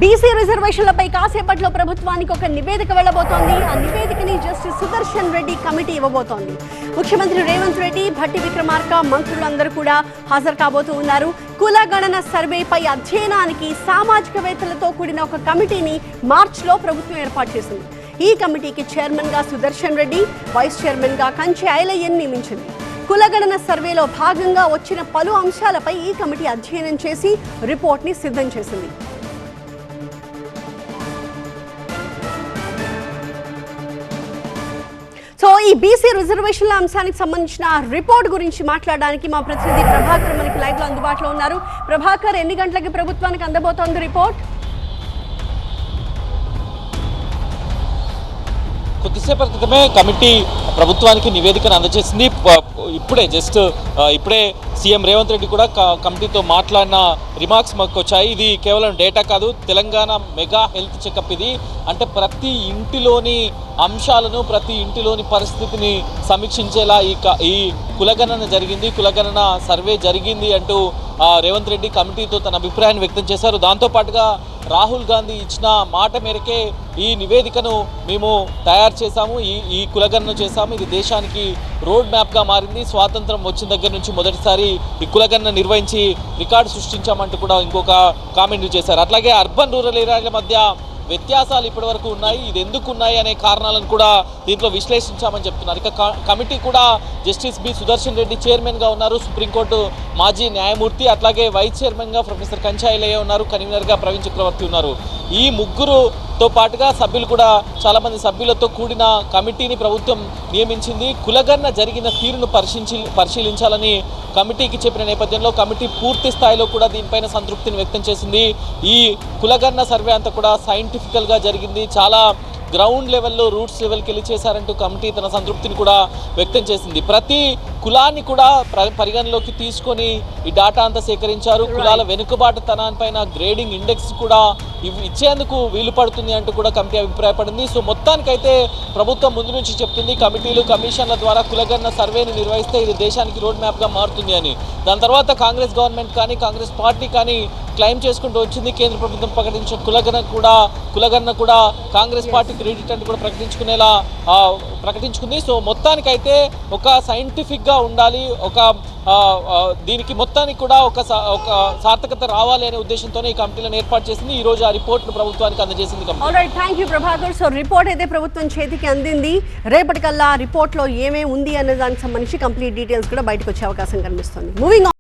BC రిజర్వేషన్లపై కాసేపట్లో ప్రభుత్వానికి ఒక నివేదిక వెళ్లబోతోంది. ఆ నివేదికని జస్టిస్ సుదర్శన్ రెడ్డి కమిటీ ఇవ్వబోతోంది. ముఖ్యమంత్రి రేవంత్ రెడ్డి, భట్టి విక్రమార్క, మంత్రులందరూ కూడా హాజరు కాబోతూ ఉన్నారు. కులగణన సర్వేపై అధ్యయనానికి సామాజికవేత్తలతో కూడిన ఒక కమిటీని మార్చిలో ప్రభుత్వం ఏర్పాటు చేసింది. ఈ కమిటీకి చైర్మన్ గా సుదర్శన్ రెడ్డి, వైస్ చైర్మన్ గా కంచె ఐలయ్యను నియమించింది. కులగణన సర్వేలో భాగంగా వచ్చిన పలు అంశాలపై ఈ కమిటీ అధ్యయనం చేసి రిపోర్ట్ ని సిద్ధం చేసింది. సో ఈ బీసీ రిజర్వేషన్ల అంశానికి సంబంధించిన రిపోర్ట్ గురించి మాట్లాడడానికి మా ప్రతినిధి ప్రభాకర్ మనకి లైవ్ లో అందుబాటులో ఉన్నారు. ప్రభాకర్, ఎన్ని గంటలకి ప్రభుత్వానికి అందబోతోంది రిపోర్ట్? కొద్దిసేపటి క్రితమే కమిటీ ప్రభుత్వానికి నివేదికను అందజేసింది. ఇప్పుడే సీఎం రేవంత్ రెడ్డి కూడా కమిటీతో మాట్లాడిన రిమార్క్స్ మాకు వచ్చాయి. ఇది కేవలం డేటా కాదు, తెలంగాణ మెగా హెల్త్ చెకప్. ఇది అంటే ప్రతి ఇంటిలోని అంశాలను, ప్రతి ఇంటిలోని పరిస్థితిని సమీక్షించేలా ఈ కులగణన జరిగింది, కులగణన సర్వే జరిగింది అంటూ రేవంత్ రెడ్డి కమిటీతో తన అభిప్రాయాన్ని వ్యక్తం చేశారు. దాంతోపాటుగా రాహుల్ గాంధీ ఇచ్చిన మాట మేరకే ఈ నివేదికను మేము తయారు చేశాము, ఈ కులగణన చేశాము. ఇది దేశానికి రోడ్ మ్యాప్గా మారింది. స్వాతంత్రం వచ్చిన దగ్గర నుంచి మొదటిసారి ఈ కులగణన నిర్వహించి రికార్డు సృష్టించామంటూ కూడా ఇంకొక కామెంట్ చేశారు. అట్లాగే అర్బన్ రూరల్ ఏరియాల మధ్య వ్యత్యాసాలు ఇప్పటి వరకు ఉన్నాయి, ఇది ఎందుకు ఉన్నాయి అనే కారణాలను కూడా దీంట్లో విశ్లేషించామని చెప్తున్నారు. ఇక కమిటీ కూడా జస్టిస్ బి సుదర్శన్ రెడ్డి చైర్మన్గా ఉన్నారు, సుప్రీంకోర్టు మాజీ న్యాయమూర్తి. అట్లాగే వైస్ చైర్మన్గా ప్రొఫెసర్ కంచె ఐలయ్య ఉన్నారు, కన్వీనర్గా ప్రవీణ్ చక్రవర్తి ఉన్నారు. ఈ ముగ్గురుతో పాటుగా సభ్యులు కూడా చాలామంది సభ్యులతో కూడిన కమిటీని ప్రభుత్వం నియమించింది. కులగణన జరిగిన తీరును పరిశీలించాలని కమిటీకి చెప్పిన నేపథ్యంలో కమిటీ పూర్తి స్థాయిలో కూడా దీనిపైన సంతృప్తిని వ్యక్తం చేసింది. ఈ కులగణన సర్వే అంతా కూడా సైంటిఫికల్గా జరిగింది, చాలా గ్రౌండ్ లెవెల్లో, రూట్స్ లెవెల్కి వెళ్ళి చేశారంటూ కమిటీ తన సంతృప్తిని కూడా వ్యక్తం చేసింది. ప్రతి కులాన్ని కూడా పరిగణలోకి తీసుకొని ఈ డేటా అంతా సేకరించారు. కులాల వెనుకబాటుతనానిపైన గ్రేడింగ్ ఇండెక్స్ కూడా ఇచ్చేందుకు వీలు పడుతుంది అంటూ కూడా కమిటీ అభిప్రాయపడింది. సో మొత్తానికైతే ప్రభుత్వం ముందు నుంచి చెప్తుంది, కమిటీలు, కమిషన్ల ద్వారా కులగణన సర్వేని నిర్వహిస్తే ఇది దేశానికి రోడ్ మ్యాప్గా మారుతుంది అని. దాని తర్వాత కాంగ్రెస్ గవర్నమెంట్ కానీ, కాంగ్రెస్ పార్టీ కానీ క్లెయిమ్ చేసుకుంటూ వచ్చింది. కేంద్ర ప్రభుత్వం ప్రకటించిన కులగణన కూడా కాంగ్రెస్ పార్టీ క్రెడిట్ అని కూడా ప్రకటించుకుంది. సో మొత్తానికైతే ఒక సైంటిఫిక్గా ఉండాలి, దీనికి మొత్తానికి కూడా ఒక సార్థకత రావాలి అనే ఉద్దేశంతోనే ఈ కమిటీలను ఏర్పాటు చేసింది. ఈ రోజు ఆ రిపోర్ట్ ను ప్రభుత్వానికి అందజేసింది. Thank you Prabhakar. So report అయితే ప్రభుత్వం చేతికి అందింది. రేపటికల్లా రిపోర్ట్ లో ఏమేమి ఉంది అనే దానికి సంబంధించి కంప్లీట్ డీటెయిల్స్ కూడా బయటకు వచ్చే అవకాశం కనిపిస్తుంది. మూవింగ్